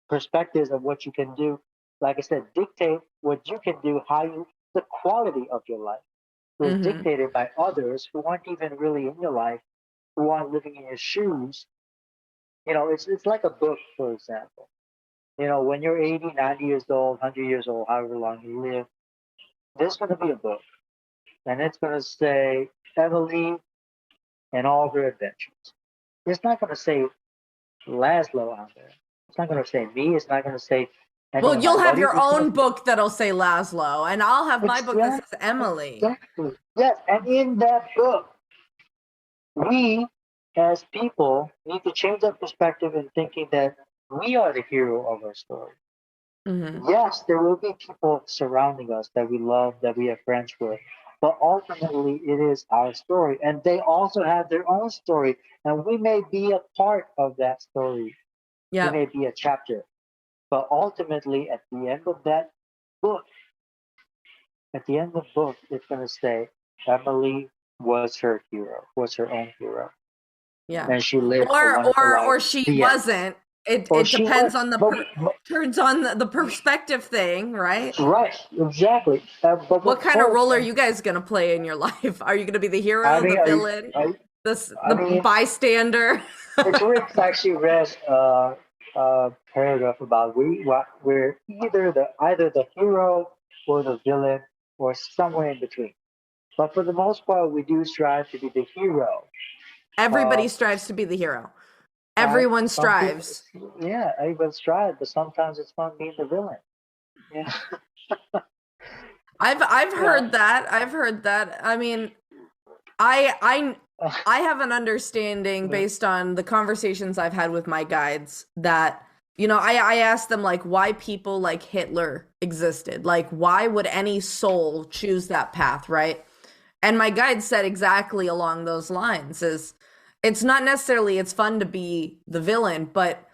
perspectives of what you can do, like I said, dictate what you can do, the quality of your life is Mm-hmm. dictated by others who aren't even really in your life, who aren't living in your shoes. It's like a book, for example. When you're 80, 90 years old, 100 years old, however long you live, there's going to be a book, and it's going to say Emily and all her adventures. It's not going to say Laszlo on there. It's not going to say me. It's not going to say any Well, of my you'll have buddies. your It's going own to book that'll say Laszlo, and I'll have my book that exactly, says Emily. exactly. Yes, and in that book, we as people need to change our perspective in thinking that we are the hero of our story. Mm-hmm. Yes, there will be people surrounding us that we love, that we are friends with, but ultimately it is our story, and they also have their own story, and we may be a part of that story. We may Yep. be a chapter, but ultimately at the end of that book, at the end of the book, it's going to say Emily was her hero, was her own hero, Yeah. and she lived a Or wonderful life. or she The end. wasn't. It Or it she was, depends on the but turns on the perspective thing, right? right, exactly. But What what kind of hurts, role are and you guys gonna play in your life? Are you gonna be the I hero, the mean, villain, I the mean, bystander? Rick's actually read a paragraph about we're either the hero or the villain or somewhere in between. But for the most part, we do strive to be the hero. Uh, Everybody strives to be the hero. and Everyone some people, strives. yeah, everyone strive, but sometimes it's fun being the villain. Yeah, I've yeah. heard that. I've heard that. I mean, I I have an understanding based on the conversations I've had with my guides that I asked them like why people like Hitler existed. Like why would any soul choose that path, right? And my guide said exactly along those lines is it's not necessarily it's fun to be the villain, but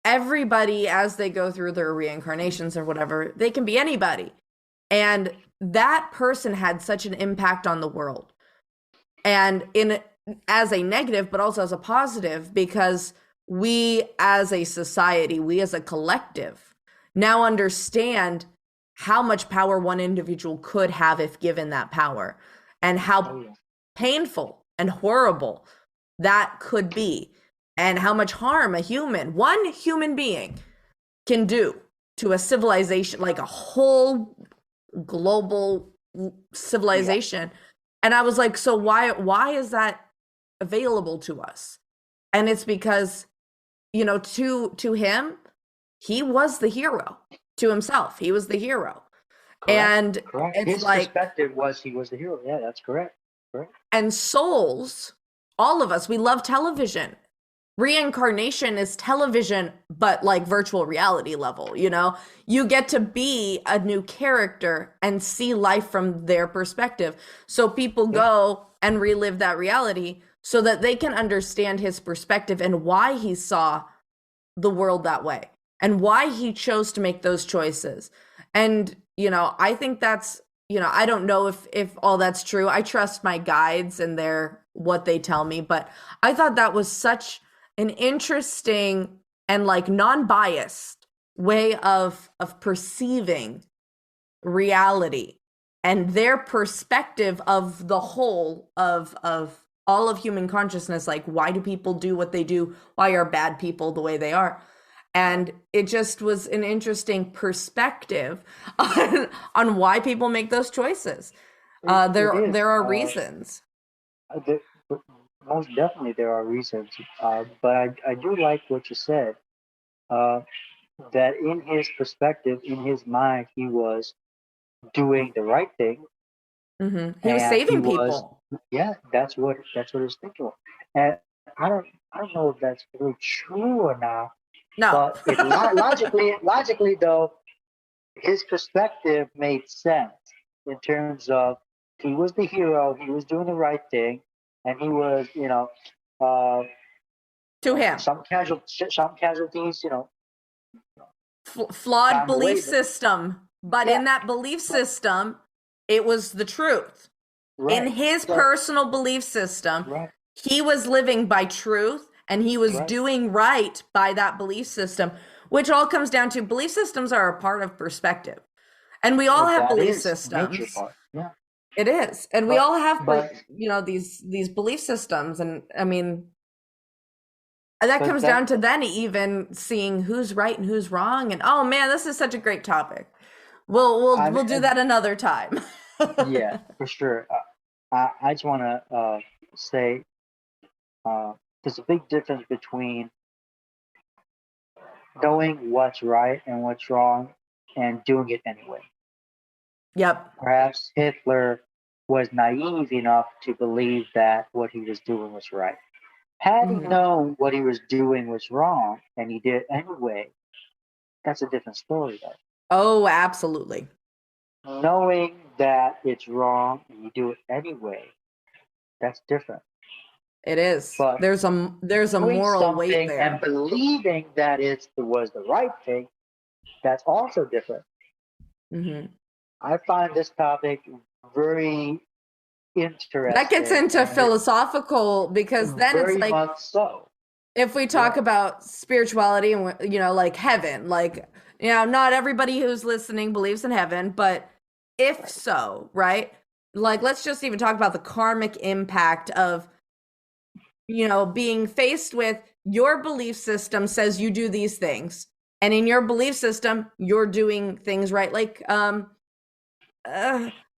everybody as they go through their reincarnations or whatever, they can be anybody. And that person had such an impact on the world and in as a negative but also as a positive because we as a society, we as a collective now understand how much power one individual could have if given that power and Oh how yeah. painful and horrible that could be and how much harm one human being can do to a civilization like a whole global Yeah. civilization. And I was like, so why is that available to us? And it's because, to him, he was the hero. To himself, he was the hero. Correct. And Correct. it's His like, perspective was he was the hero. Yeah, that's correct. Correct. and souls, all of us, we love television. Reincarnation is television, but like virtual reality level, you get to be a new character and see life from their perspective. So people Yeah. go and relive that reality so that they can understand his perspective and why he saw the world that way and why he chose to make those choices. And, I think that's, I don't know if all that's true. I trust my guides and their what they tell me, but I thought that was such an interesting and like non-biased way of perceiving reality and their perspective of the whole of all of human consciousness, like why do people do what they do, why are bad people the way they are. And it just was an interesting perspective on why people make those choices. It is. There are reasons. The, most definitely there are reasons. But I do like what you said. Uh, that in his perspective, in his mind, he was doing the right thing, He was and he saving was, people. yeah, that's what his thinking was. And I don't know if that's really true or not, No. but logically though, his perspective made sense in terms of he was the hero, he was doing the right thing, and he was, uh, To him. some casualties, Flawed found the belief way, but system. But yeah, in that belief but system, it was the truth. In right. his So personal belief system, right, he was living by truth and he was right. doing right by that belief system, which all comes down to belief systems are a part of perspective. And we all have That belief is major systems. part. Yeah, It is. And we but all have but these belief systems, and I mean that but comes that down to then even seeing who's right and who's wrong. And oh man, this is such a great topic. We'll we'll I we'll do that another time. yeah, for sure. I just want to say uh, there's a big difference between knowing what's right and what's wrong and doing it anyway. Yep. Perhaps Hitler was naive enough to believe that what he was doing was right. Had he Hmm. known what he was doing was wrong and he did it anyway, that's a different story, though. Oh, absolutely. Knowing that it's wrong and you do it anyway, that's different. It is. But There's a doing moral weight something and there. believing that it was the right thing, that's also different. Hmm. I find this topic very That gets interesting into and philosophical because then it's very like much so. if we talk Right, about spirituality and like heaven, like not everybody who's listening believes in heaven, but if right, so, right? Like let's just even talk about the karmic impact of being faced with your belief system says you do these things, and in your belief system you're doing things right, like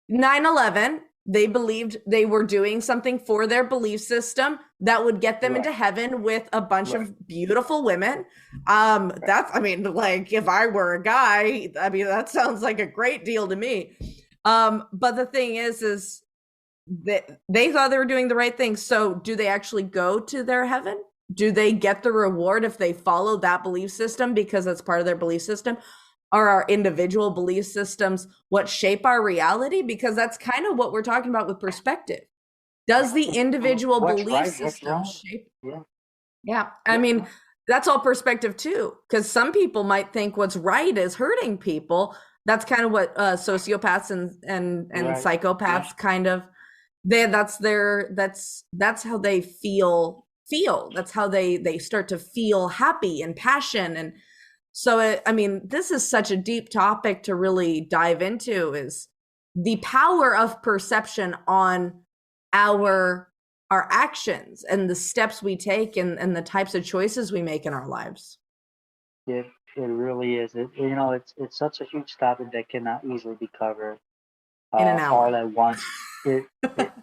9/11, they believed they were doing something for their belief system that would get them into right, heaven with a bunch right, of beautiful women. right. That's, I mean, like if I were a guy, I mean, that sounds like a great deal to me. But the thing is that they thought they were doing the right thing. So do they actually go to their heaven? Do they get the reward if they follow that belief system because that's part of their belief system? Are our individual belief systems what shape our reality? Because that's kind of what we're talking about with perspective. Does the individual What's belief right, what's system wrong? shape? Yeah, Yeah. I yeah, mean, that's all perspective too, because some people might think what's right is hurting people. That's kind of what sociopaths and right, yeah, psychopaths kind of that's how they feel. That's how they start to feel happy and passion. And so I mean, this is such a deep topic to really dive into, is the power of perception on our our actions and the steps we take and the types of choices we make in our lives. it really is. It's such a huge topic that cannot easily be covered In an all hour. at once.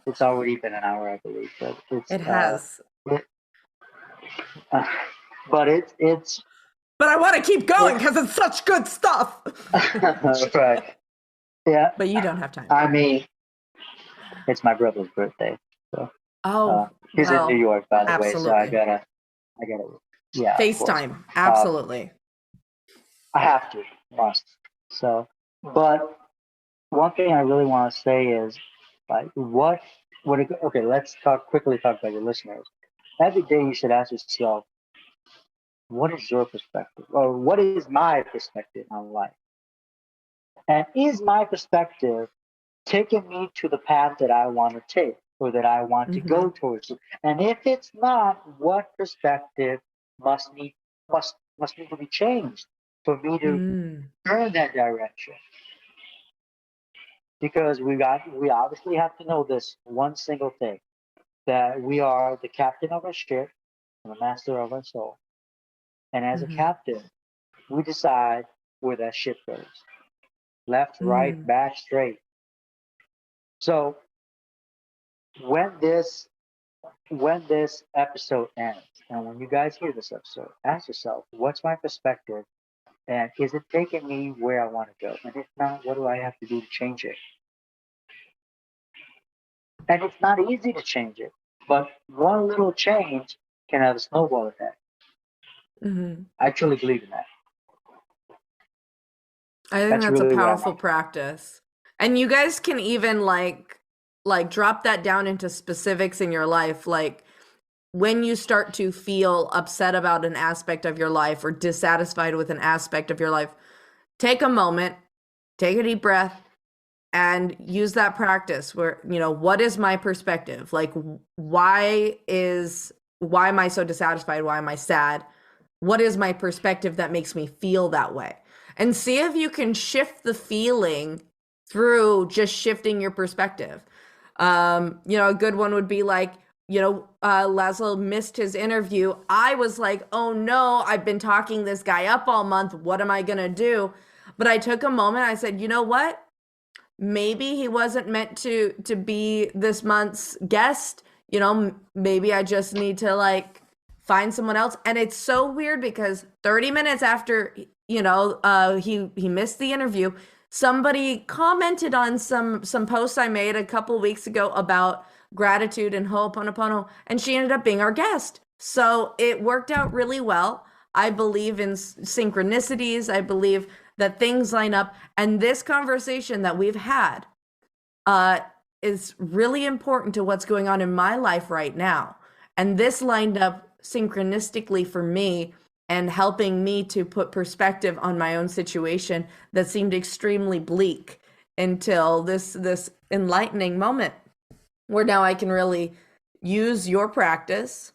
It's already been an hour, I believe, but It has. it, uh, but it's But I want to keep going it's because it's such good stuff. right. Yeah, But you don't have time. I mean, it's my brother's birthday, so uh, Oh, he's in New well, York, by the way. So absolutely. I gotta, yeah, of course. FaceTime. Uh, Absolutely. I have to, must. So, but one thing I really want to say is, like, okay, let's quickly talk about your listeners. Every day you should ask yourself, what is your perspective? Or what is my perspective on life? And is my perspective taking me to the path that I want to take or that I want to Hmm. go towards? And if it's not, what perspective must need must need to be changed for me to Mm. turn that direction? Because we obviously have to know this one single thing, that we are the captain of our ship and the master of our soul. And as a Hmm. captain, we decide where that ship goes. Left, right, Mm. back, straight. So when this episode ends, and when you guys hear this episode, ask yourself, what's my perspective And is it taking me where I want to go? And if not, what do I have to do to change it? And it's not easy to change it, but one little change can have a snowball effect. Hmm. I truly believe in that. I think That's that's a really where I'm powerful at. practice. And you guys can even like drop that down into specifics in your life. Like when you start to feel upset about an aspect of your life or dissatisfied with an aspect of your life, take a moment, take a deep breath, and use that practice where, what is my perspective? Like, why am I so dissatisfied? Why am I sad? What is my perspective that makes me feel that way? And see if you can shift the feeling through just shifting your perspective. A good one would be like, Laszlo missed his interview. I was like, oh no, I've been talking this guy up all month. What am I gonna do? But I took a moment. I said, you know what? Maybe he wasn't meant to be this month's guest. Maybe I just need to like find someone else. And it's so weird because 30 minutes after he missed the interview, somebody commented on some posts I made a couple weeks ago about gratitude and ho'oponopono, and she ended up being our guest. So it worked out really well. I believe in synchronicities. I believe that things line up. And this conversation that we've had uh, is really important to what's going on in my life right now. And this lined up synchronistically for me and helping me to put perspective on my own situation that seemed extremely bleak until this enlightening moment where now I can really use your practice.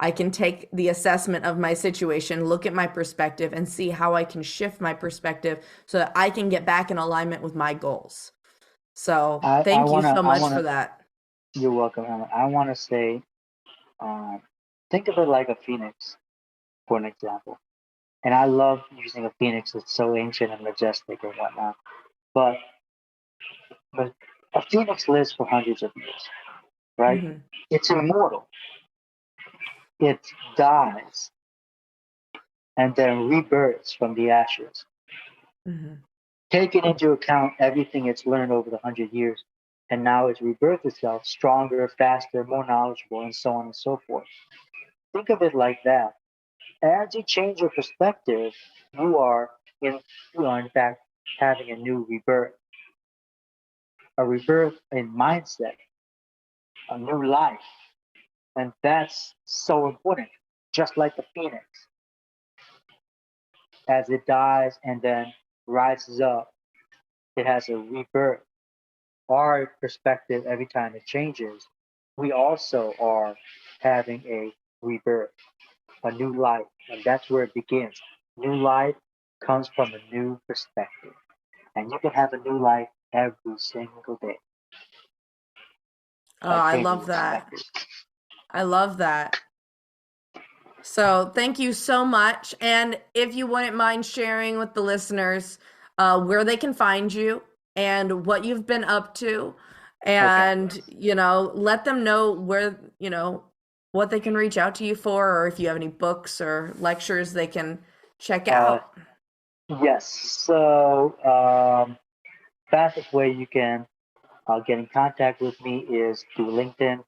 I can take the assessment of my situation, look at my perspective, and see how I can shift my perspective so that I can get back in alignment with my goals. So I thank you wanna, so I much wanna. for that. You're welcome, Emma. I wanna say, um, think of it like a phoenix, for an example. And I love using a phoenix. It's so ancient and majestic and whatnot. But but a phoenix lives for hundreds of years, right? Hmm. It's immortal. It dies and then rebirths from the ashes. Hmm. Taking into account everything it's learned over the 100 years, and now it's rebirthed itself stronger, faster, more knowledgeable, and so on and so forth. Think of it like that. As you change your perspective, you are in you are in fact having a new rebirth, a rebirth in mindset, a new life. And that's so important. Just like the phoenix, as it dies and then rises up, it has a rebirth. Our perspective every time it changes, we also are having a rebirth, a new life. And that's where it begins. New life comes from a new perspective. And you can have a new life every single day Oh, by I changing love your that. perspective. I love that. So thank you so much. And if you wouldn't mind sharing with the listeners where they can find you and what you've been up to, Okay. and let them know where, what they can reach out to you for, or if you have any books or lectures they can check Uh, out. yes. So, fastest way you can get in contact with me is through LinkedIn.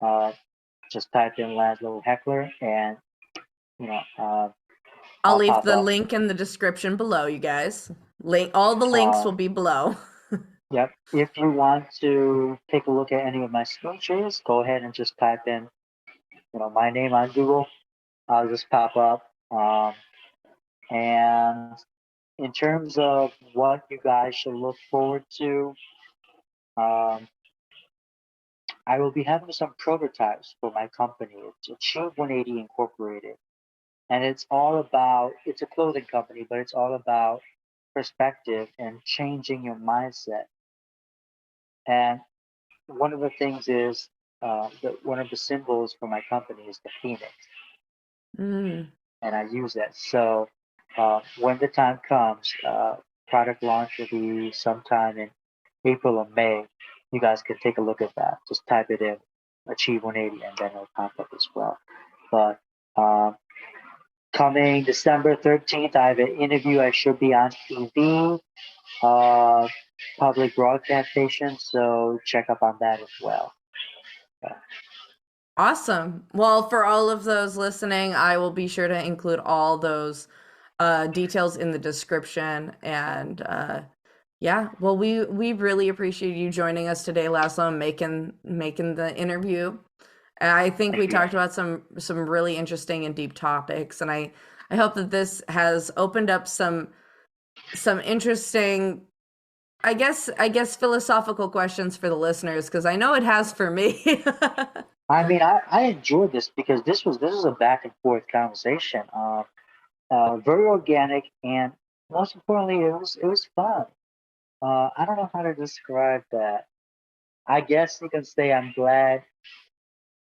Uh, just type in Laszlo Heckler, and I'll I'll leave pop the up. link in the description below, you guys. Link, all the links Uh, will be below. yep. If you want to take a look at any of my screenshots, go ahead and just type in, my name on Google. I'll just pop up. And in terms of what you guys should look forward to, um, I will be having some prototypes for my company. It's Achieve 180 Incorporated. And it's a clothing company, but it's all about perspective and changing your mindset. And one of the things is one of the symbols for my company is the phoenix, Mm. and I use that. So when the time comes, product launch will be sometime in April or May. You guys can take a look at that. Just type it in, Achieve 180, and then it'll pop up as well. But um, coming December 13th, I have an interview. I should be on TV, public broadcast station, so check up on that as well. Awesome. Well, for all of those listening, I will be sure to include all those details in the description. And yeah, well, we really appreciate you joining us today, Laszlo, and making the interview. And I think we talked about some really interesting and deep topics, and I hope that this has opened up some interesting, I guess philosophical questions for the listeners, because I know it has for me. I mean, I enjoyed this because this was a back and forth conversation, very organic, and most importantly, it was fun. I don't know how to describe that. I guess you can say I'm glad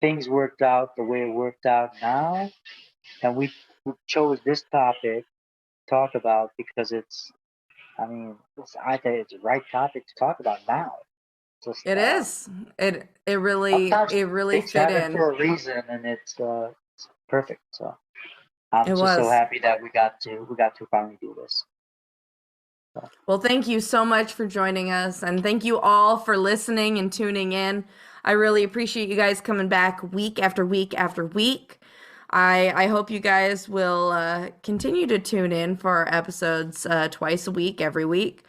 things worked out the way it worked out now, and we chose this topic to talk about because I mean, I think it's the right topic to talk about now. Just It is. sometimes It really things fit happen in. for a reason, and it's perfect. So I'm It just so was. happy that we got to finally do this. So, Well, thank you so much for joining us, and thank you all for listening and tuning in. I really appreciate you guys coming back week after week after week. I hope you guys will continue to tune in for our episodes twice a week, every week.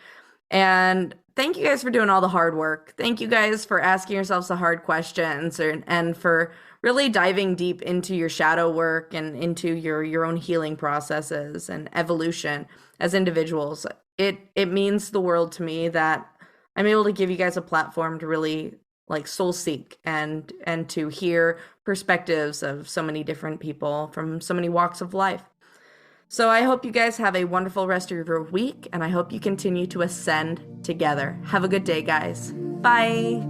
And thank you guys for doing all the hard work. Thank you guys for asking yourselves the hard questions, and for really diving deep into your shadow work and into your own healing processes and evolution as individuals. It means the world to me that I'm able to give you guys a platform to really like soul seek and to hear perspectives of so many different people from so many walks of life. So I hope you guys have a wonderful rest of your week, and I hope you continue to ascend together. Have a good day, guys. Bye.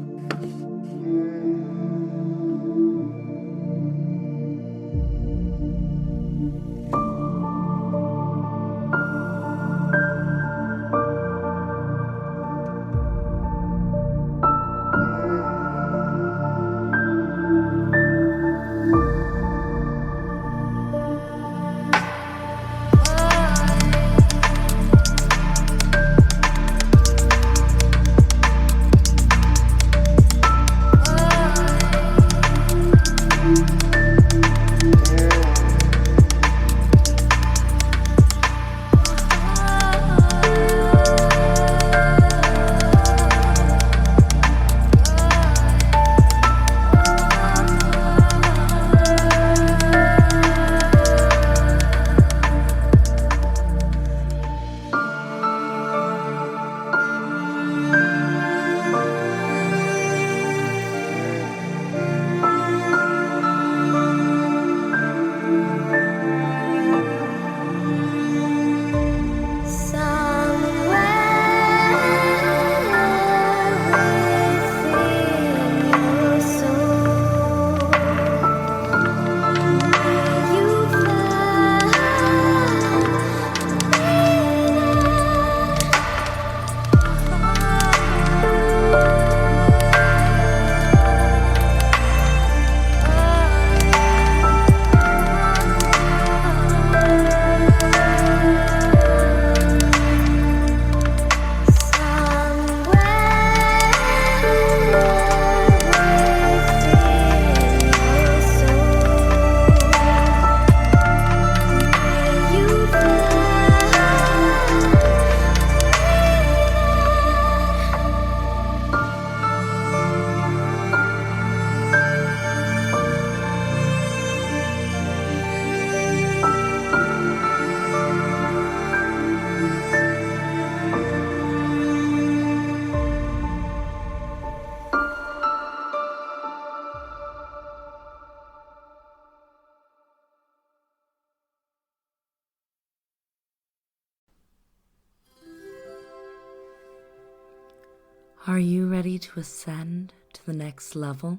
Are you ready to ascend to the next level?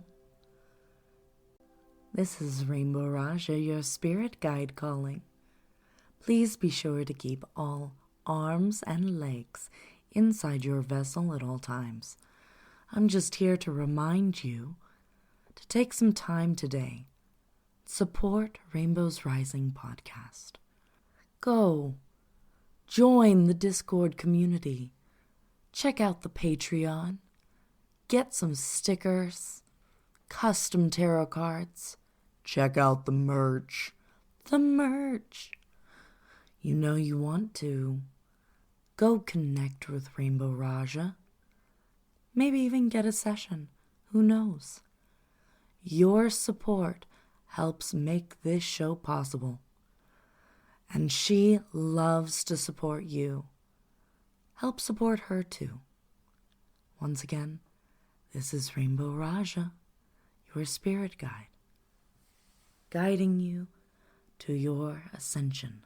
This is Rainbow Raaja, your spirit guide calling. Please be sure to keep all arms and legs inside your vessel at all times. I'm just here to remind you to take some time today. Support Rainbow's Rising podcast. Go. Join the Discord community. Check out the Patreon. Get some stickers, custom tarot cards. Check out the merch. The merch. You know you want to. Go connect with Rainbow Raaja. Maybe even get a session. Who knows? Your support helps make this show possible. And she loves to support you. Help support her too. Once again, this is Rainbow Raaja, your spirit guide, guiding you to your ascension.